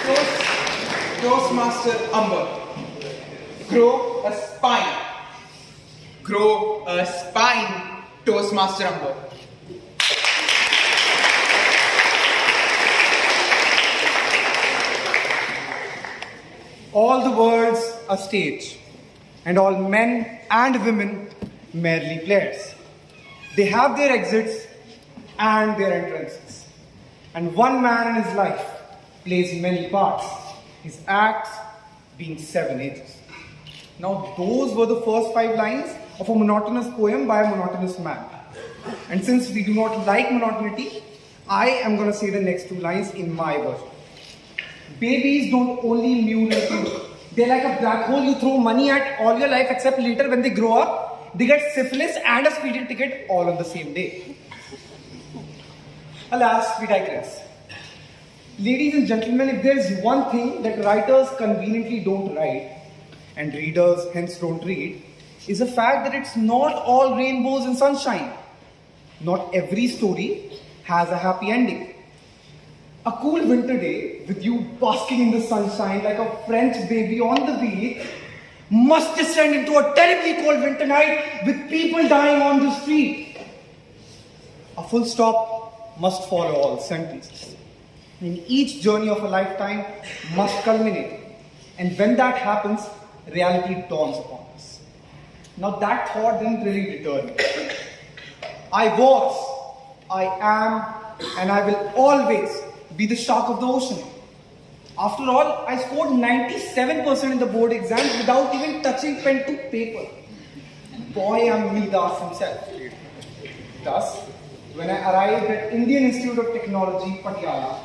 Toastmaster 𝗟𝗲𝘃𝗲𝗹. Grow a spine. Grow a spine, Toastmaster 𝗟𝗲𝘃𝗲𝗹. All the world's a stage, and all men and women merely players. They have their exits and their entrances. And one man in his life plays many parts, his acts being 7 ages. Now those were the first 5 lines of a monotonous poem by a monotonous man. And since we do not like monotonity, I am going to say the next 2 lines in my version. Babies don't only mew like you. They're like a black hole you throw money at all your life, except later when they grow up, they get syphilis and a speeding ticket all on the same day. Alas, we digress. Ladies and gentlemen, if there is one thing that writers conveniently don't write, and readers hence don't read, is the fact that it's not all rainbows and sunshine. Not every story has a happy ending. A cool winter day with you basking in the sunshine like a French baby on the beach must descend into a terribly cold winter night with people dying on the street. A full stop must follow all sentences. And each journey of a lifetime must culminate. And when that happens, reality dawns upon us. Now that thought didn't really deter me. I was, I am, and I will always be the shark of the ocean. After all, I scored 97% in the board exams without even touching pen to paper. Boy, I'm Midas himself. Thus, when I arrived at Indian Institute of Technology, Patiala,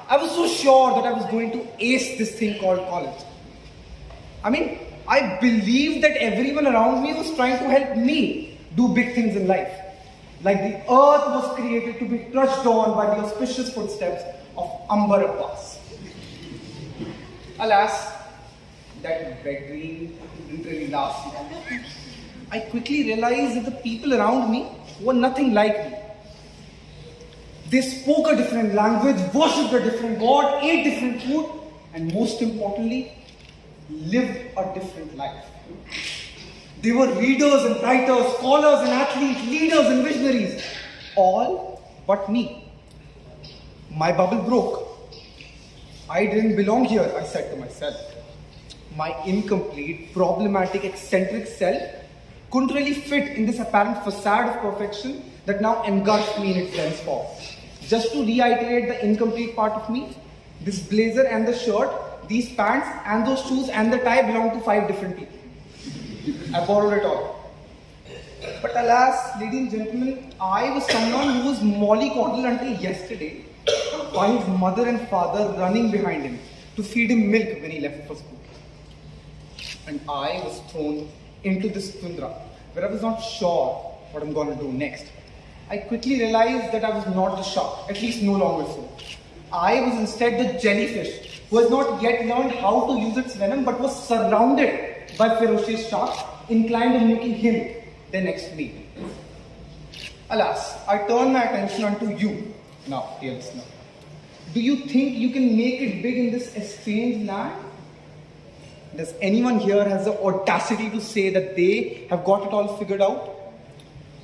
I was so sure that I was going to ace this thing called college. I believed that everyone around me was trying to help me do big things in life. Like the earth was created to be trudged on by the auspicious footsteps of 𝗟𝗲𝘃𝗲𝗹. Alas, that red dream didn't really last long. I quickly realized that the people around me were nothing like me. They spoke a different language, worshipped a different god, ate different food, and most importantly, lived a different life. They were readers and writers, scholars and athletes, leaders and visionaries. All but me. My bubble broke. I didn't belong here, I said to myself. My incomplete, problematic, eccentric self couldn't really fit in this apparent facade of perfection that now engulfed me in its dense fog. Just to reiterate the incomplete part of me, this blazer and the shirt, these pants and those shoes and the tie belong to 5 different people. I borrowed it all. But alas, ladies and gentlemen, I was someone who was mollycoddled until yesterday by his mother and father running behind him to feed him milk when he left for school. And I was thrown into this tundra where I was not sure what I'm going to do next. I quickly realized that I was not the shark, at least no longer so. I was instead the jellyfish who has not yet learned how to use its venom but was surrounded by ferocious sharks inclined on making him their next meal. Alas, I turn my attention unto you now, dear listener. Do you think you can make it big in this estranged land? Does anyone here has the audacity to say that they have got it all figured out?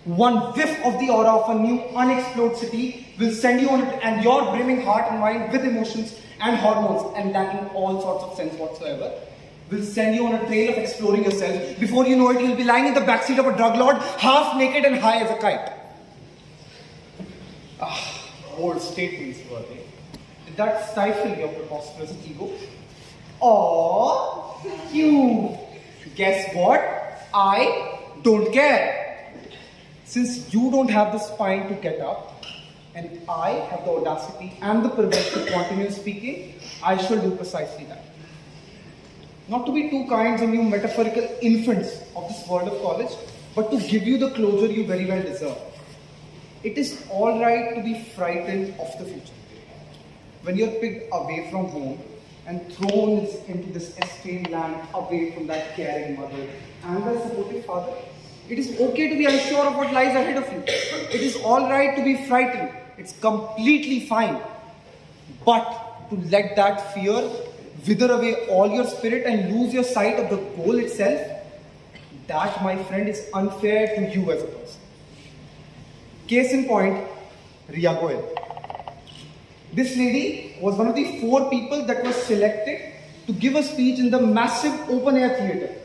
One whiff of the aura of a new unexplored city will send you on it, and your brimming heart and mind with emotions and hormones and lacking all sorts of sense whatsoever will send you on a trail of exploring yourself. Before you know it, you'll be lying in the backseat of a drug lord, half naked and high as a kite. Bold statements were they. Did that stifle your preposterous ego? Or you? Guess what? I don't care. Since you don't have the spine to get up, and I have the audacity and the privilege to continue speaking, I shall do precisely that. Not to be too kind on you metaphorical infants of this world of college, but to give you the closure you very well deserve. It is all right to be frightened of the future. When you're picked away from home and thrown into this estranged land away from that caring mother and that supportive father, It is okay to be unsure of what lies ahead of you. It is alright to be frightened. It's completely fine. But to let that fear wither away all your spirit and lose your sight of the goal itself, that, my friend, is unfair to you as a person. Case in point, 𝗟𝗲𝘃𝗲𝗹. This lady was one of the 4 people that was selected to give a speech in the massive open-air theatre.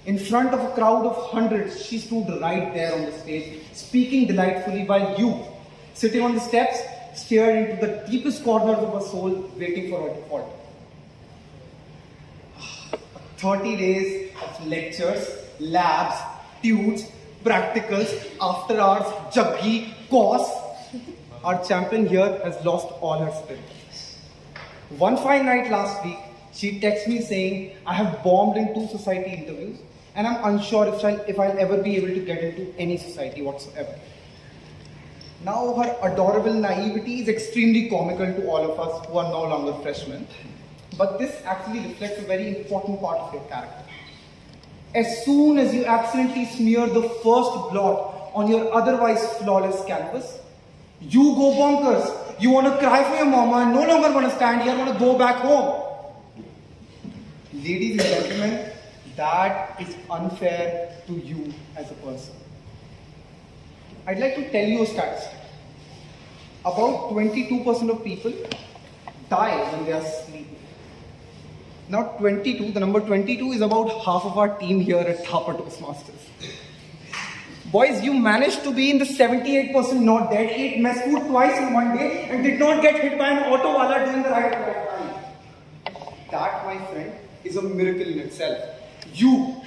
In front of a crowd of hundreds, she stood right there on the stage, speaking delightfully, while you, sitting on the steps, stared into the deepest corners of her soul, waiting for her to fall. 30 days of lectures, labs, tudes, practicals, after hours, jaggi, course. Our champion here has lost all her spirit. One fine night last week, she texted me saying, I have bombed in 2 society interviews and I'm unsure if I'll ever be able to get into any society whatsoever. Now her adorable naivety is extremely comical to all of us who are no longer freshmen. But this actually reflects a very important part of your character. As soon as you accidentally smear the first blot on your otherwise flawless canvas, you go bonkers. You want to cry for your mama and no longer want to stand here, want to go back home. Ladies and gentlemen, that is unfair to you as a person. I'd like to tell you a statistic. About 22% of people die when they are sleeping. Now 22, the number 22 is about half of our team here at Thapar Toastmasters. Boys, you managed to be in the 78% not dead, ate mess food twice in one day and did not get hit by an auto wala during the ride of time. That, my friend, is a miracle in itself. You,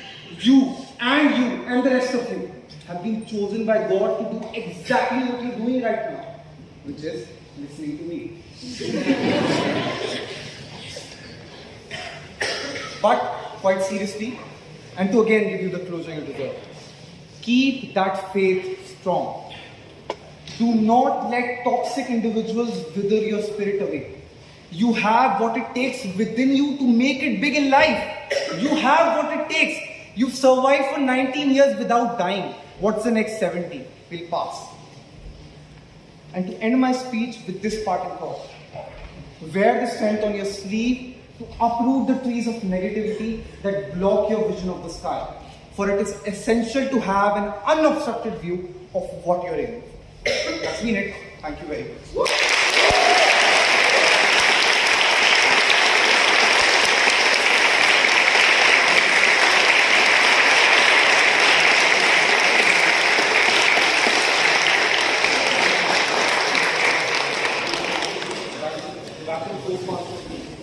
and the rest of you have been chosen by God to do exactly what you're doing right now, which is listening to me. But, quite seriously, and to again give you the closure you deserve, keep that faith strong. Do not let toxic individuals wither your spirit away. You have what it takes within you to make it big in life. You have what it takes. You've survived for 19 years without dying. What's the next 70? Will pass. And to end my speech with this parting thought, wear the strength on your sleeve to uproot the trees of negativity that block your vision of the sky. For it is essential to have an unobstructed view of what you're aiming for. That's been it. Thank you very much. Thapar Toastmasters.